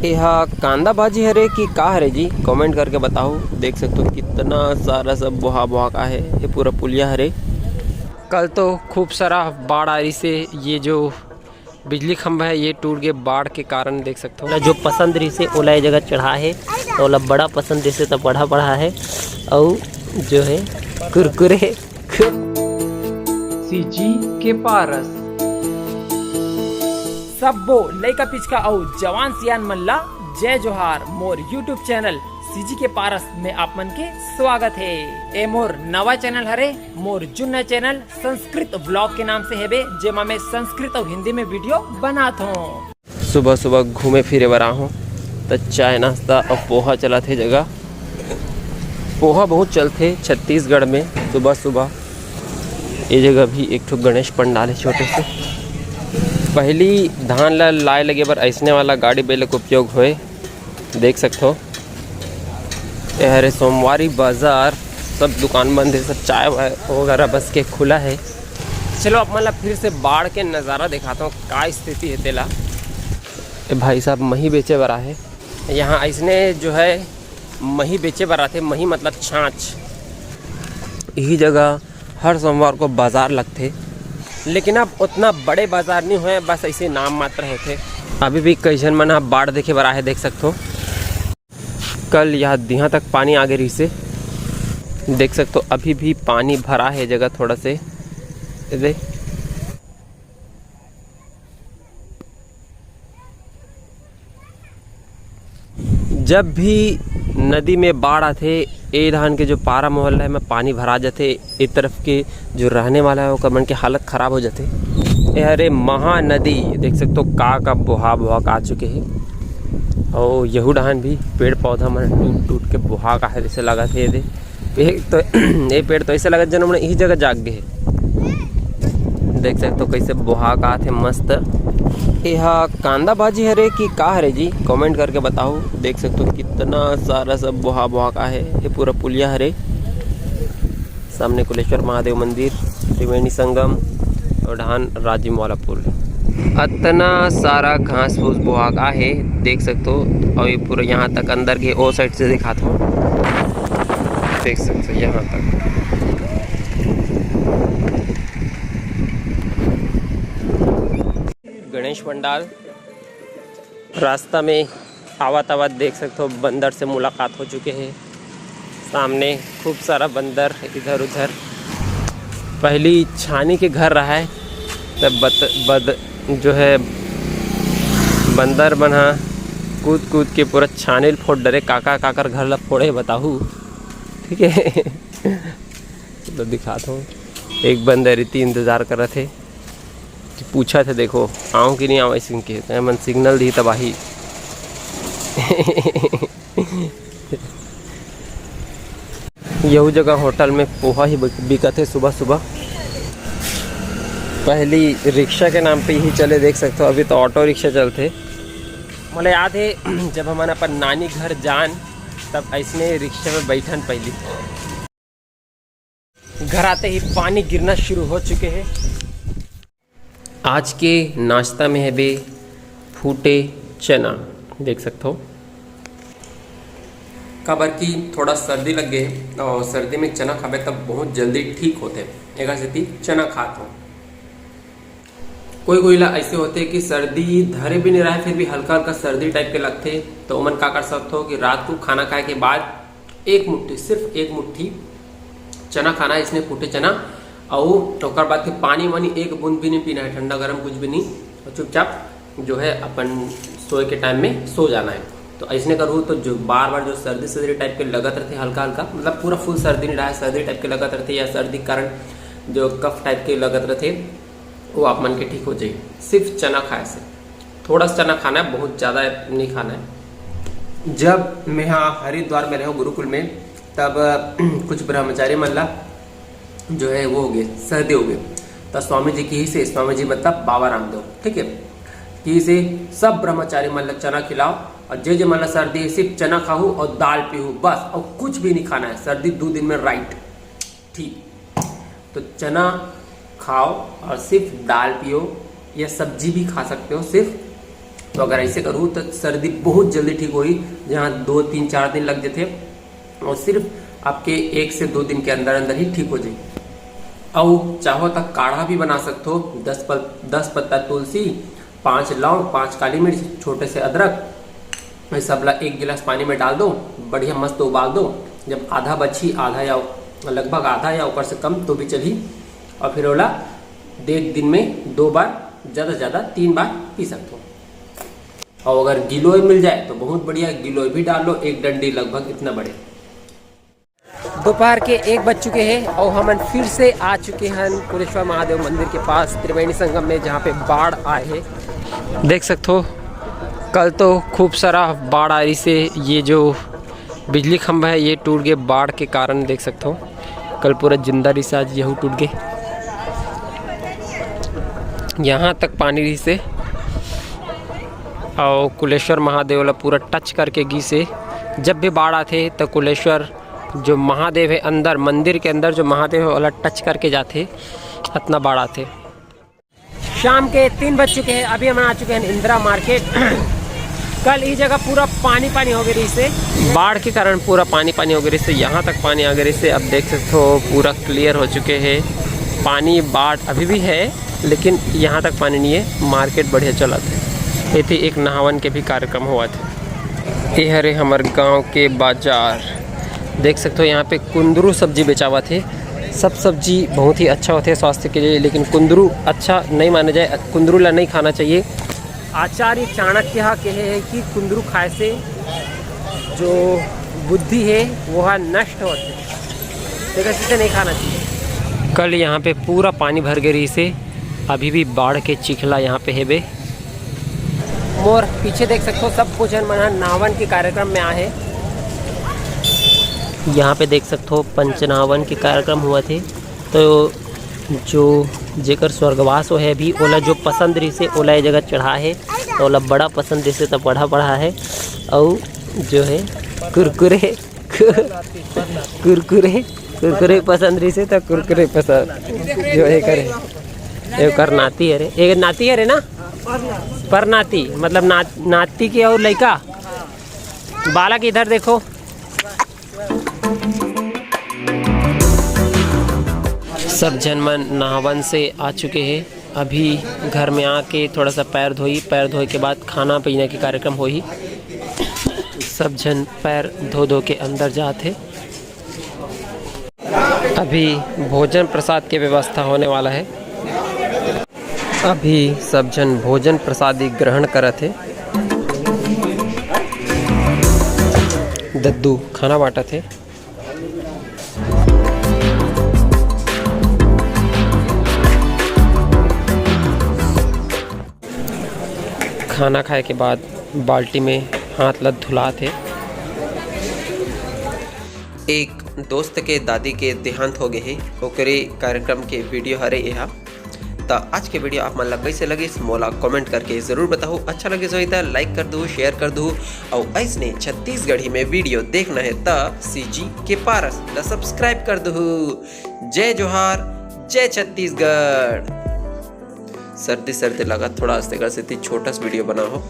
यहाँ कांदा भाजी हरे कि का हरे जी, कमेंट करके बताओ। देख सकते हो कितना सारा सब बुहा बुहा का है, ये पूरा पुलिया हरे। कल तो खूब सारा बाढ़ आ रही से ये जो बिजली खंभा है ये टूट गए बाढ़ के कारण। देख सकते हो जो पसंद रही से ओला जगह चढ़ा है तो ओला बड़ा पसंद रही से तो बड़ा बड़ा है। और जो है कुरकुरे सीजी के पारस सबो लइका पिचका और जवान सियान मल्ला जय जोहार। मोर यूट्यूब चैनल सीजी के पारस में आप मन के स्वागत है। ए मोर नवा चैनल हरे, मोर जुन्ना चैनल संस्कृत ब्लॉग के नाम से हेबे, जेमा मैं संस्कृत और हिंदी में वीडियो बनाता हूँ। सुबह सुबह घूमे फिरे बर हूँ तो चाय नाश्ता और पोहा चला थे जगह। पोहा बहुत चलते छत्तीसगढ़ में सुबह सुबह। ये जगह भी एक ठो गणेश पंडाल है छोटे से। पहली धान ला लाए लगे बर ऐसने वाला गाड़ी बेले का उपयोग होए। देख सकते हो यह सोमवारी बाजार, सब दुकान बंद है, सब चाय वगैरह बस के खुला है। चलो अब मतलब फिर से बाढ़ के नज़ारा दिखाता हूँ का स्थिति है तेला। भाई साहब मही बेचे बर है यहाँ। ऐसने जो है मही बेचे बर आते, मही मतलब छाछ। यही जगह हर सोमवार को बाज़ार लगते, लेकिन अब उतना बड़े बाज़ार नहीं हुए, बस ऐसे नाम मात्र होते। अभी भी कई जन मन बाढ़ देखे बर है। देख सकते हो कल यहाँ तक पानी आ गई से। देख सकते हो अभी भी पानी भरा है जगह थोड़ा से। दे जब भी नदी में बाढ़ आते ए धान के जो पारा मोहल्ला है में पानी भरा जाते, एक तरफ के जो रहने वाला है वो मन के हालत ख़राब हो जाते। अरे महानदी देख सकते हो का बुहा बुहा का आ चुके हैं। और यहू डहान भी पेड़ पौधा मन टूट टूट के बुहा का है जैसे लगा थे। ये पेड़ तो ऐसे लगा जन मैंने यही जगह जाग गए। देख सकते हो कैसे बुहा का थे मस्त। यहाँ कांदा भाजी हरे कि का हरे जी, कमेंट करके बताओ। देख सकते हो कितना सारा सब बुहा बुहा का है, ये पूरा पुलिया हरे। सामने कुलेश्वर महादेव मंदिर, त्रिवेणी संगम और ढान राजिम वाला पुल। इतना सारा घास फूस बुहा का है देख सकते हो। और ये पूरा यहाँ तक अंदर के ओ साइड से दिखाता हूँ। देख सकते हो यहाँ तक गणेश पंडाल। रास्ता में आवत आवत देख सकते हो बंदर से मुलाकात हो चुके हैं। सामने खूब सारा बंदर इधर उधर। पहली छानी के घर रहा है तब जो है बंदर बना कूद कूद के पूरा छानील फोड़ डरे। काका काकर घर ला फोड़े बताहू, ठीक है। तो दिखाता हूँ एक बंदर इतनी इंतज़ार कर रहे थे, पूछा था देखो आऊँ कि नहीं आऊँ सिंह के मन सिग्नल दी तबाही। यहू जगह होटल में पोहा ही बिकत है सुबह सुबह। पहली रिक्शा के नाम पे ही चले देख सकते हो, अभी तो ऑटो रिक्शा चलते। मुझे याद है जब हमारा अपन नानी घर जान तब ऐसने रिक्शा में बैठन। पहली घर आते ही पानी गिरना शुरू हो चुके हैं। आज के नाश्ता में है बे फूटे चना। देख सकते हो खबर की थोड़ा सर्दी लग गए और सर्दी में चना खावे तब बहुत जल्दी ठीक होते। एक स्थिति चना खाते हो। कोई ला ऐसे होते कि सर्दी धरे भी नहीं रहे फिर भी हल्का हल्का सर्दी टाइप के लगते, तो उमन का कर सकते हो कि रात को खाना खाए के बाद एक मुट्ठी, सिर्फ एक मुट्ठी चना खाना है, इसने फूटे चना। और बाद फिर पानी वानी एक बूंद भी नहीं पीना है, ठंडा गर्म कुछ भी नहीं। और चुपचाप जो है अपन सोए के टाइम में सो जाना है। तो ऐसने करूँ तो जो बार बार जो सर्दी सर्दी टाइप के लगत रहते हल्का हल्का, मतलब पूरा फुल सर्दी नहीं रहा, सर्दी टाइप के लगत रहते या सर्दी के कारण जो कफ टाइप के लगत रहते वो आप मन के ठीक हो जाए। सिर्फ चना खाए से, थोड़ा सा चना खाना है, बहुत ज़्यादा नहीं खाना है। जब मैं यहाँ हरिद्वार में रहा गुरुकुल में तब कुछ ब्रह्मचारी मल्ला जो है वो हो गए, सर्दी हो गए। तो स्वामी जी की ही से, स्वामी जी मतलब बाबा रामदेव, ठीक है, की से सब ब्रह्मचारी मतलब चना खिलाओ और जे मतलब सर्दी है सिर्फ चना खाओ और दाल पीओ बस, और कुछ भी नहीं खाना है। सर्दी 2 दिन में राइट ठीक। तो चना खाओ और सिर्फ दाल पियो, या सब्जी भी खा सकते हो सिर्फ, तो अगर ऐसे करूँ तो सर्दी बहुत जल्दी ठीक होगी, जहाँ 2, 3, 4 दिन लग जाते और सिर्फ आपके 1 से 2 दिन के अंदर अंदर ही ठीक हो जाए। और चाहो तो काढ़ा भी बना सकते हो। 10 पत्ता तुलसी, 5 लौंग, 5 काली मिर्च, छोटे से अदरक, ये सब 1 गिलास पानी में डाल दो, बढ़िया मस्त उबाल दो। जब आधा बची, आधा या लगभग आधा या ऊपर से कम तो भी चली, और फिर ओला 1 दिन में 2 बार, ज़्यादा से ज़्यादा 3 बार पी सकते हो। और अगर गिलोय मिल जाए तो बहुत बढ़िया, गिलोय भी डाल लो, 1 डंडी लगभग इतना बड़े। दोपहर के 1 बज चुके हैं और हम फिर से आ चुके हैं कुलेश्वर महादेव मंदिर के पास त्रिवेणी संगम में, जहाँ पे बाढ़ आए है। देख सकते हो कल तो खूब सारा बाढ़ आ रही से ये जो बिजली खंभा है ये टूट गए बाढ़ के कारण। देख सकते हो कल पूरा जिंदा रही से आज यहू टूट गए, यहाँ तक पानी रही से। और कुलेश्वर महादेव वाला पूरा टच करके गी से जब भी बाढ़ आते तो कुलेश्वर जो महादेव है अंदर मंदिर के अंदर जो महादेव है वाला टच करके जाते, इतना बाढ़ आते। शाम के 3 बज चुके हैं, अभी हम आ चुके हैं इंदिरा मार्केट। कल ये जगह पूरा पानी पानी हो गई से, बाढ़ के कारण पूरा पानी पानी हो गई से, यहाँ तक पानी आ गई से। अब देख सकते हो पूरा क्लियर हो चुके हैं, पानी बाढ़ अभी भी है लेकिन यहाँ तक पानी नहीं है। मार्केट बढ़िया चला थे, ये थी एक नहावन के भी कार्यक्रम हुआ थे। ये हरे हमारे गांव के बाजार, देख सकते हो यहाँ पे कुंदरू सब्जी बेचा हुआ थे। सब सब्जी बहुत ही अच्छा होते हैं स्वास्थ्य के लिए, लेकिन कुंदरू अच्छा नहीं माना जाए, कुंदरू ला नहीं खाना चाहिए। आचार्य चाणक्य कहे है कि कुंदरू खाए से जो बुद्धि है वह नष्ट होती है, लेकिन इसे नहीं खाना चाहिए। कल यहाँ पे पूरा पानी भर गई से, अभी भी बाढ़ के चिखला यहाँ पे है बे। मोर पीछे देख सकते हो सब कुछ मना नावन के कार्यक्रम में आए। यहाँ पे देख सकते हो पंचनावन के कार्यक्रम हुआ थे, तो जो जेकर स्वर्गवास हो है भी ओला जो पसंद रही से ओला ये जगह चढ़ा है, तो ओला बड़ा पसंद रही से तो पढ़ा है। और जो है कुरकुरे कुरकुरे पसंद रही से तो कुरकुरे पसंद जो है करे कर नाती है रे, एक नाती है रे ना, पर नाती मतलब नाती के और लड़का बालक इधर देखो। सब जनमन नहावन से आ चुके हैं, अभी घर में आके थोड़ा सा पैर धोए के बाद खाना पीने के कार्यक्रम हो ही। सब जन पैर धो के अंदर जाते। अभी भोजन प्रसाद की व्यवस्था होने वाला है, अभी सब जन भोजन प्रसादी ग्रहण करत है। दद्दू खाना बांटा थे। खाना खाए के बाद बाल्टी में हाथ लत धुला थे। एक दोस्त के दादी के देहांत हो गए है, ओकरे कार्यक्रम के वीडियो हरे यहाँ। तो आज के वीडियो आप मन ला कैसे लगे मोला कमेंट करके ज़रूर बताओ। अच्छा लगे तो लाइक कर दो, शेयर कर दो, और ऐसने छत्तीसगढ़ी में वीडियो देखना है तो सीजी के पारस ला सब्सक्राइब कर दो। जय जोहार, जय छत्तीसगढ़। सर्दी लगा थोड़ा, छोटा सा वीडियो बना हो।